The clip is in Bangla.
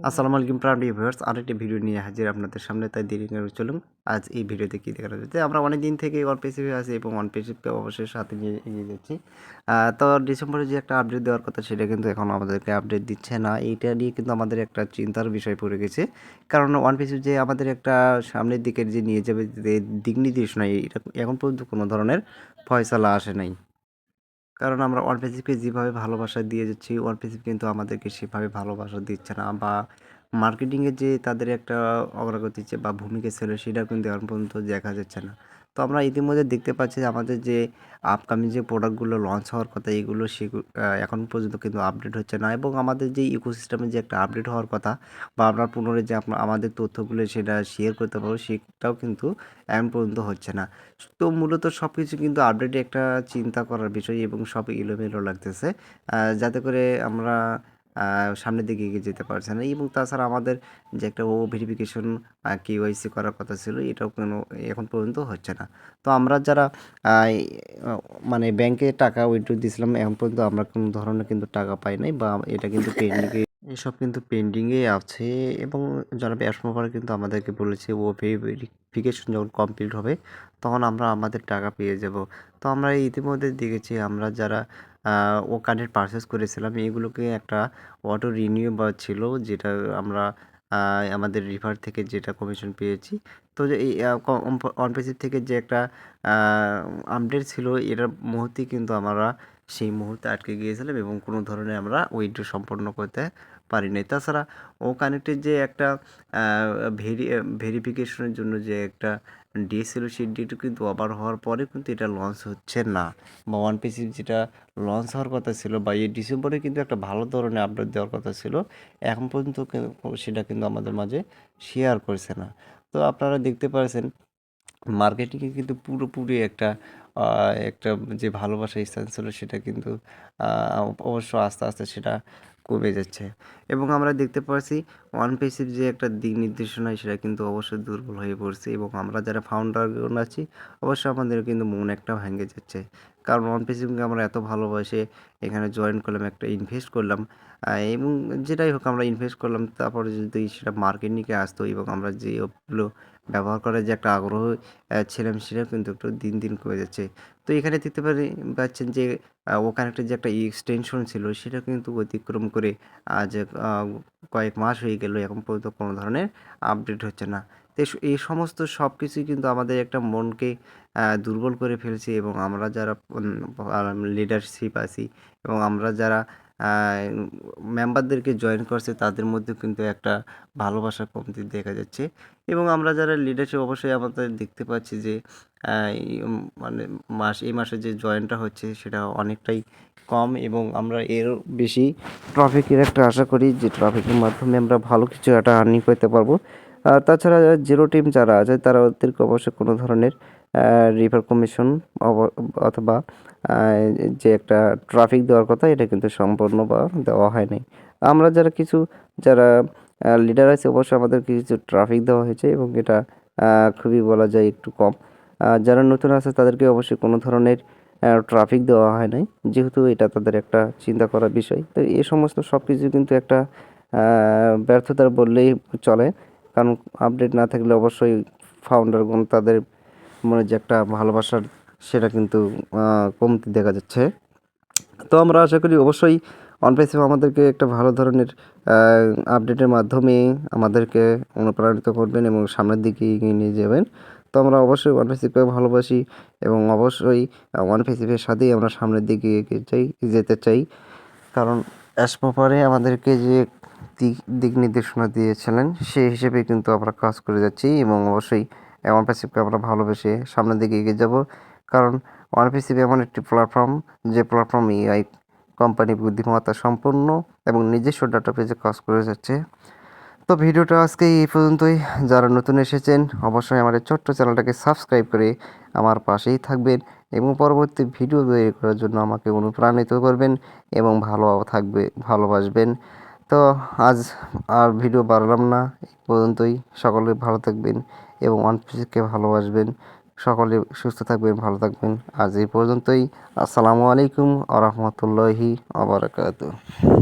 আসসালামু আলাইকুম প্রিয় ভিউয়ার্স, আরেকটি ভিডিও নিয়ে হাজির আপনাদের সামনে। তাই দেরি না করে চলুন আজ এই ভিডিওতে কী দেখানো যাচ্ছে। আমরা অনেক দিন থেকে ওয়ান পেসিফে আছি এবং ওয়ান পেসিফকে অবশ্যই সাথে নিয়ে এগিয়ে যাচ্ছি। তো ডিসেম্বরে যে একটা আপডেট দেওয়ার কথা সেটা কিন্তু এখন আমাদেরকে আপডেট দিচ্ছে না। এইটা নিয়ে কিন্তু আমাদের একটা চিন্তার বিষয় পড়ে গেছে, কারণ ওয়ান পেসিফ যে আমাদের একটা সামনের দিকের যে নিয়ে যাবে যে দিক নির্দেশনা, এটা এখন পর্যন্ত কোনো ধরনের ফয়সালা আসে নাই। কারণ আমরা ওয়ান পেসিফকে যেভাবে ভালোবাসা দিয়ে যাচ্ছি, ওয়ান পেসিফ কিন্তু আমাদেরকে সেভাবে ভালোবাসা দিচ্ছে না, বা মার্কেটিংয়ে যে তাদের একটা অগ্রগতি বা ভূমিকা ছিল সেটা কিন্তু এখন পর্যন্ত দেখা যাচ্ছে না। তো আমরা ইতিমধ্যে দেখতে পাচ্ছি যে আমাদের যে আপকামিং যে প্রোডাক্টগুলো লঞ্চ হওয়ার কথা, এগুলো এখন পর্যন্ত কিন্তু আপডেট হচ্ছে না, এবং আমাদের যে ইকোসিস্টেমে যে একটা আপডেট হওয়ার কথা, বা আমরা পুনরায় যে আমাদের তথ্যগুলো সেটা শেয়ার করতে পারবো, সেটাও কিন্তু এখন পর্যন্ত হচ্ছে না। তো মূলত সব কিছু কিন্তু আপডেটে একটা চিন্তা করার বিষয়, এবং সব এলোমেলো লাগতেছে, যাতে করে আমরা সামনের দিকে এগিয়ে যেতে পারছি না। এবং তাছাড়া আমাদের যে একটা ভেরিফিকেশন কেওয়াইসি করার কথা ছিল, এটাও কোনো এখন পর্যন্ত হচ্ছে না। তো আমরা যারা আহ, মানে ব্যাংকে টাকা উইথড্র দিয়েছিলাম, এখন পর্যন্ত আমরা কোনো ধরনের কিন্তু টাকা পাই নাই, বা এটা কিন্তু পেন্ডিংয়ে, এসব কিন্তু পেন্ডিংয়ে আছে। এবং যারা ব্যবসা কিন্তু আমাদেরকে বলেছে ও ভেরিফিকেশন যখন কমপ্লিট হবে তখন আমরা আমাদের টাকা পেয়ে যাব। তো আমরা ইতিমধ্যে দেখেছি, আমরা যারা ও কার্ডের পারচেস করেছিলাম, এগুলোকে একটা অটো রিনিউ বা ছিল, যেটা আমরা আমাদের রিভার থেকে যেটা কমিশন পেয়েছি। তো যে এই অনপেসিভ থেকে যে একটা আপডেট ছিল, এটার মুহূর্তেই কিন্তু আমরা সেই মুহূর্তে আটকে গিয়েছিলাম, এবং কোনো ধরনের আমরা উইথড্র সম্পন্ন করতে পারি নাই। তাছাড়া ও কানেক্টের যে একটা ভেরিফিকেশনের জন্য যে একটা ডে ছিল, সেই ডেটও কিন্তু ওভার হওয়ার পরে কিন্তু এটা লঞ্চ হচ্ছে না, বা ওয়ান পিসি যেটা লঞ্চ হওয়ার কথা ছিল, বা এই ডিসেম্বরে কিন্তু একটা ভালো ধরনের আপডেট দেওয়ার কথা ছিল, এখন পর্যন্ত সেটা কিন্তু আমাদের মাঝে শেয়ার করছে না। তো আপনারা দেখতে পাচ্ছেন মার্কেটিংয়ে কিন্তু পুরোপুরি একটা যে ভালোবাসার স্থান ছিল সেটা কিন্তু অবশ্য আস্তে আস্তে সেটা কমে যাচ্ছে। এবং আমরা দেখতে পাচ্ছি ওয়ান পেসিভ যে একটা দিক নির্দেশনা সেটা কিন্তু অবশ্যই দুর্বল হয়ে পড়ছে, এবং আমরা যারা ফাউন্ডারগণ আছি অবশ্যই আমাদের কিন্তু মন একটা ভেঙে যাচ্ছে। কারণ ওয়ান পেসিভকে আমরা এত ভালোবাসে এখানে জয়েন করলাম, একটা ইনভেস্ট করলাম, এবং যেটাই হোক আমরা ইনভেস্ট করলাম, তারপরে যদি সেটা মার্কেটিংয়ে আসতো এবং আমরা যে ওগুলো ব্যবহার করার যে একটা আগ্রহ ছিলাম, সেটাও কিন্তু একটু দিন দিন কমে যাচ্ছে। তো এখানে দেখতে পাচ্ছেন যে ও কানেক্টের যে একটা এক্সটেনশন ছিল সেটা কিন্তু অতিক্রম করে আজ কয়েক মাস হয়ে গেল, এখন পর্যন্ত কোনো ধরনের আপডেট হচ্ছে না। তো এই সমস্ত সব কিছুই কিন্তু আমাদের একটা মনকে দুর্বল করে ফেলছে, এবং আমরা যারা লিডারশিপ আছি, এবং আমরা যারা মেম্বারদেরকে জয়েন করছে, তাদের মধ্যে কিন্তু একটা ভালোবাসার কমতি দেখা যাচ্ছে। এবং আমরা যারা লিডারশিপ অবশ্যই আমাদের দেখতে পাচ্ছি যে মানে এই মাসে যে জয়েনটা হচ্ছে সেটা অনেকটাই কম, এবং আমরা এর বেশি ট্রাফিকের একটা আশা করি, যে ট্রাফিকের মাধ্যমে আমরা ভালো কিছু একটা আর্নিং করতে পারবো। তাছাড়া জিরো টিম যারা আছে তারা ওদেরকে অবশ্যই কোনো ধরনের রিভার কমিশন অথবা যে একটা ট্রাফিক দেওয়ার কথা, এটা কিন্তু সম্পূর্ণ বা দেওয়া হয়নি। আমরা যারা লিডার আছে অবশ্যই আমাদেরকে কিছু ট্রাফিক দেওয়া হয়েছে, এবং এটা খুবই বলা যায় একটু কম। যারা নতুন আছে তাদেরকে অবশ্যই কোনো ধরনের ট্রাফিক দেওয়া হয় নাই, যেহেতু এটা তাদের একটা চিন্তা করার বিষয়। তো এই সমস্ত সব কিছু কিন্তু একটা ব্যর্থতার বললেই চলে, কারণ আপডেট না থাকলে অবশ্যই ফাউন্ডারগণ তাদের মনে যে একটা ভালোবাসার সেটা কিন্তু কমতি দেখা যাচ্ছে। তো আমরা আশা করি অবশ্যই অনপ্রেসিভ আমাদেরকে একটা ভালো ধরনের আপডেটের মাধ্যমে আমাদেরকে অনুপ্রাণিত করবেন এবং সামনের দিকে এগিয়ে নিয়ে যাবেন। তো আমরা অবশ্যই অনপ্রেসিভকে ভালোবাসি, এবং অবশ্যই অনপ্রেসিভের সাথেই আমরা সামনের দিকে এগিয়ে যেতে চাই। কারণ অ্যাসপোপারে আমাদেরকে যে দিক নির্দেশনা দিয়েছিলেন সেই হিসেবে কিন্তু আমরা কাজ করে যাচ্ছি, এবং অবশ্যই অনপ্রেসিভকে আমরা ভালোবেসে সামনের দিকে এগিয়ে যাব। কারণ অনপ্রেসিভ এমন একটি প্ল্যাটফর্ম, যে প্ল্যাটফর্ম এআই কোম্পানি বুদ্ধিমত্তা সম্পন্ন এবং নিজস্ব ডাটাবেজে কাজ করে যাচ্ছে। তো ভিডিওটা আজকে এই পর্যন্তই। যারা নতুন এসেছেন অবশ্যই আমার এই ছোট্ট চ্যানেলটাকে সাবস্ক্রাইব করে আমার পাশেই থাকবেন, এবং পরবর্তী ভিডিও তৈরি করার জন্য আমাকে অনুপ্রাণিত করবেন এবং ভালোবাসবেন। তো আজ আর ভিডিও বাড়ালাম না, এই পর্যন্তই। সকলে ভালো থাকবেন এবং ওয়ান পিসকে ভালোবাসবেন। সকলে সুস্থ থাকবেন, ভালো থাকবেন। আজ এই পর্যন্তই। আসসালামু আলাইকুম আ রহমতুল্লাহি আ বারাকাতুহু।